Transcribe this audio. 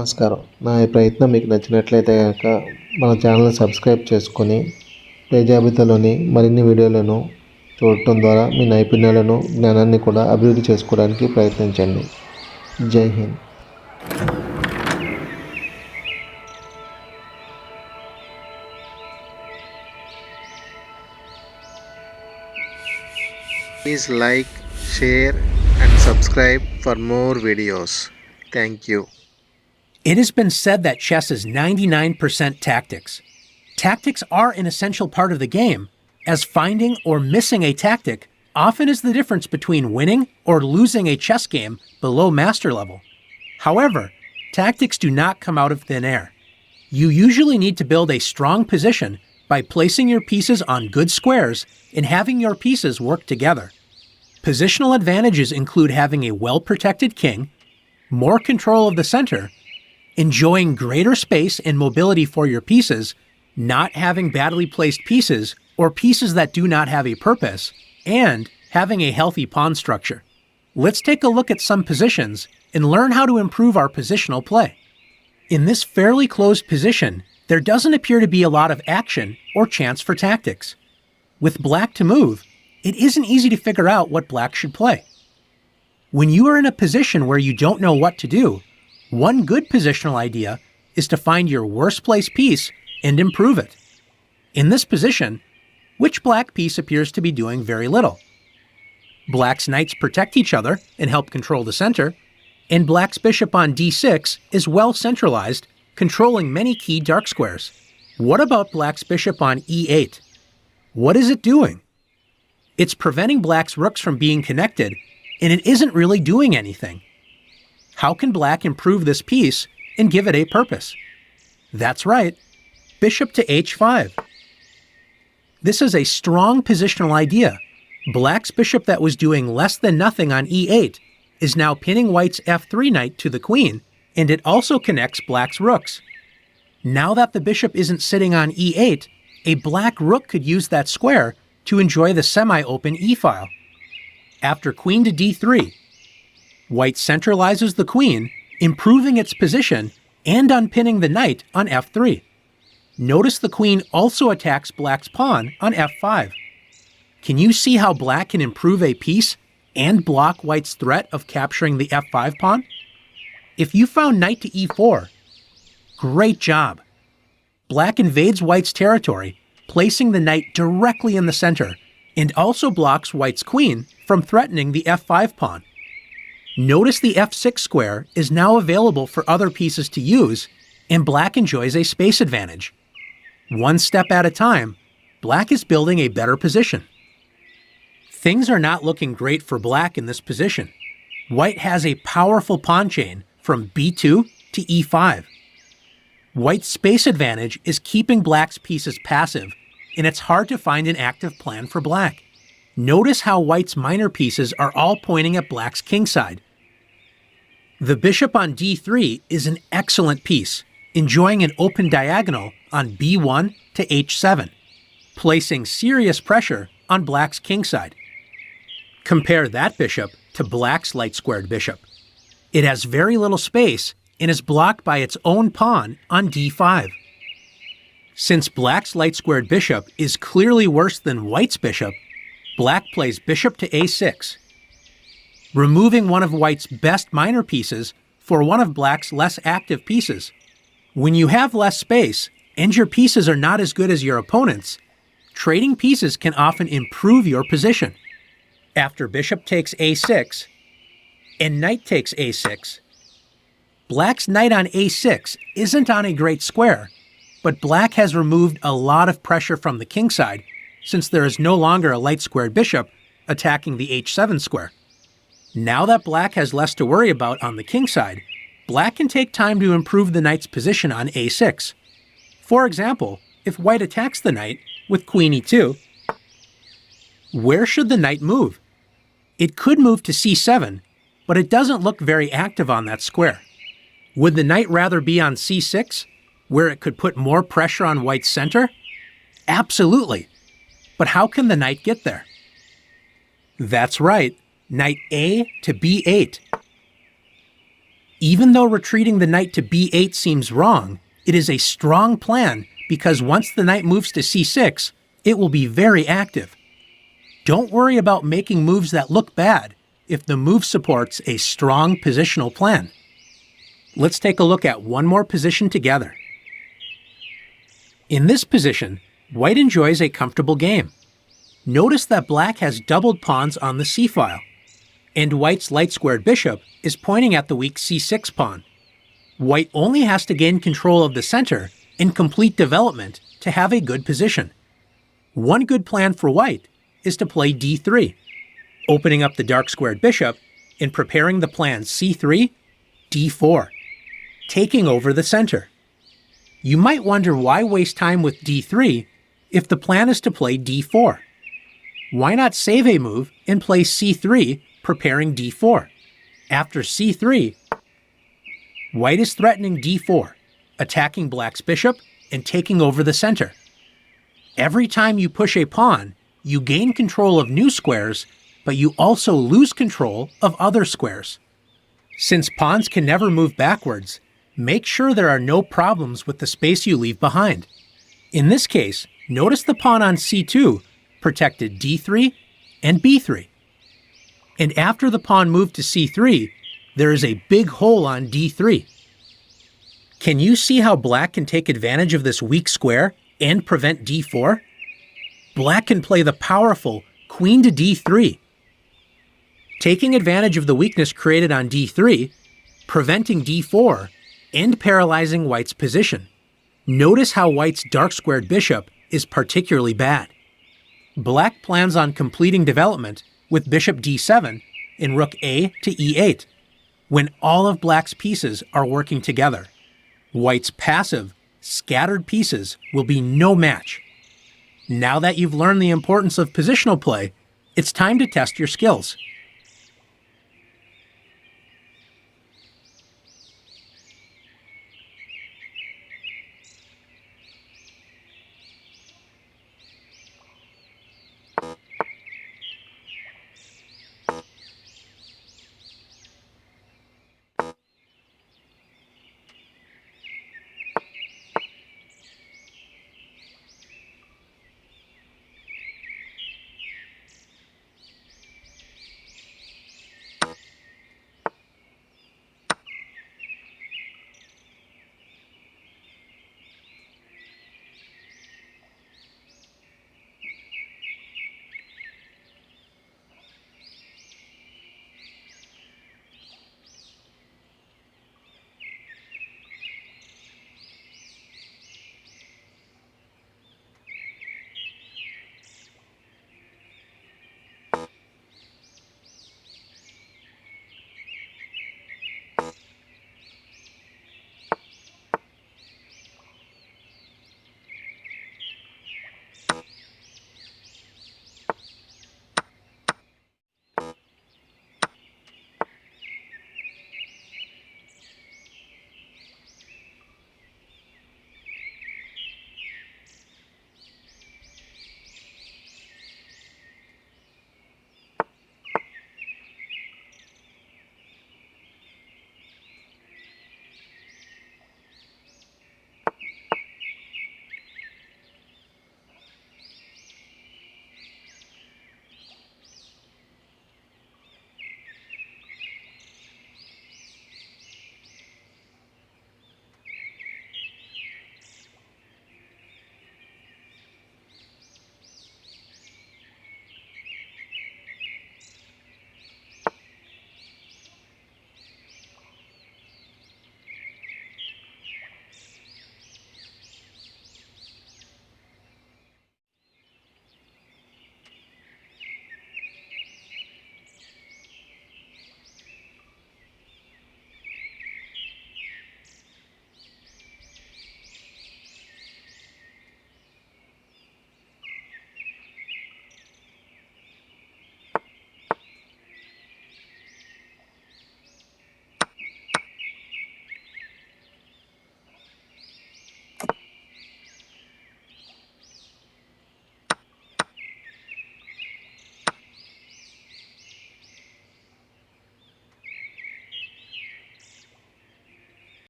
నమస్కారం. నా ఈ ప్రయత్నం మీకు నచ్చినట్లయితే గనక మన ఛానల్ని సబ్స్క్రైబ్ చేసుకొని పై జాబితాలోని మరిన్ని వీడియోలను చూడటం ద్వారా మీ నైపుణ్యాలను, జ్ఞానాన్ని కూడా అభివృద్ధి చేసుకోవడానికి ప్రయత్నించండి. జై Hind. Please like, share and subscribe for more videos. Thank you. It has been said that chess is 99% tactics. Tactics are an essential part of the game, as finding or missing a tactic often is the difference between winning or losing a chess game below master level. However, tactics do not come out of thin air. You usually need to build a strong position by placing your pieces on good squares and having your pieces work together. Positional advantages include having a well-protected king, more control of the center, enjoying greater space and mobility for your pieces, not having badly placed pieces or pieces that do not have a purpose, and having a healthy pawn structure. Let's take a look at some positions and learn how to improve our positional play. In this fairly closed position, there doesn't appear to be a lot of action or chance for tactics. With black to move, it isn't easy to figure out what black should play. When you are in a position where you don't know what to do, one good positional idea is to find your worst placed piece and improve it. In this position, which black piece appears to be doing very little? Black's knights protect each other and help control the center, and black's bishop on d6 is well centralized, controlling many key dark squares. What about black's bishop on e8? What is it doing? It's preventing black's rooks from being connected, and it isn't really doing anything. How can black improve this piece and give it a purpose? That's right, bishop to h5. This is a strong positional idea. Black's bishop that was doing less than nothing on e8 is now pinning white's f3 knight to the queen, and it also connects black's rooks. Now that the bishop isn't sitting on e8, a black rook could use that square to enjoy the semi-open e-file. After queen to d3, white centralizes the queen, improving its position and unpinning the knight on f3. Notice the queen also attacks black's pawn on f5. Can you see how black can improve a piece and block white's threat of capturing the f5 pawn? If you found knight to e4, great job! Black invades white's territory, placing the knight directly in the center, and also blocks white's queen from threatening the f5 pawn. Notice the f6 square is now available for other pieces to use, and black enjoys a space advantage. One step at a time, black is building a better position. Things are not looking great for black in this position. White has a powerful pawn chain from b2 to e5. White's space advantage is keeping black's pieces passive, and it's hard to find an active plan for black. Notice how white's minor pieces are all pointing at black's king side. The bishop on d3 is an excellent piece, enjoying an open diagonal on b1 to h7, placing serious pressure on black's king side. Compare that bishop to black's light-squared bishop. It has very little space and is blocked by its own pawn on d5. Since black's light-squared bishop is clearly worse than white's bishop, black plays bishop to a6, removing one of white's best minor pieces for one of black's less active pieces. When you have less space and your pieces are not as good as your opponent's, trading pieces can often improve your position. After bishop takes a6 and knight takes a6, black's knight on a6 isn't on a great square, but black has removed a lot of pressure from the king side since there is no longer a light-squared bishop attacking the h7 square. Now that black has less to worry about on the king side, black can take time to improve the knight's position on a6. For example, if white attacks the knight with queen e2, where should the knight move? It could move to c7, but it doesn't look very active on that square. Would the knight rather be on c6, where it could put more pressure on white's center? Absolutely. But how can the knight get there? That's right, knight a to b8. Even though retreating the knight to b8 seems wrong, it is a strong plan because once the knight moves to c6, it will be very active. Don't worry about making moves that look bad if the move supports a strong positional plan. Let's take a look at one more position together. In this position, white enjoys a comfortable game. Notice that black has doubled pawns on the c-file, and white's light-squared bishop is pointing at the weak c6 pawn. White only has to gain control of the center and complete development to have a good position. One good plan for white is to play d3, opening up the dark-squared bishop and preparing the plan c3, d4, taking over the center. You might wonder why waste time with d3 if the plan is to play d4. Why not save a move and play c3, preparing d4? After c3, white is threatening d4, attacking black's bishop and taking over the center. Every time you push a pawn, you gain control of new squares, but you also lose control of other squares. Since pawns can never move backwards, make sure there are no problems with the space you leave behind. In this case, notice the pawn on c2 protected d3 and b3. And after the pawn moved to c3, there is a big hole on d3. Can you see how black can take advantage of this weak square and prevent d4? Black can play the powerful queen to d3, taking advantage of the weakness created on d3, preventing d4, and paralyzing white's position. Notice how white's dark-squared bishop is particularly bad. Black plans on completing development with bishop d7 and rook a to e8, when all of black's pieces are working together. White's passive, scattered pieces will be no match. Now that you've learned the importance of positional play, it's time to test your skills.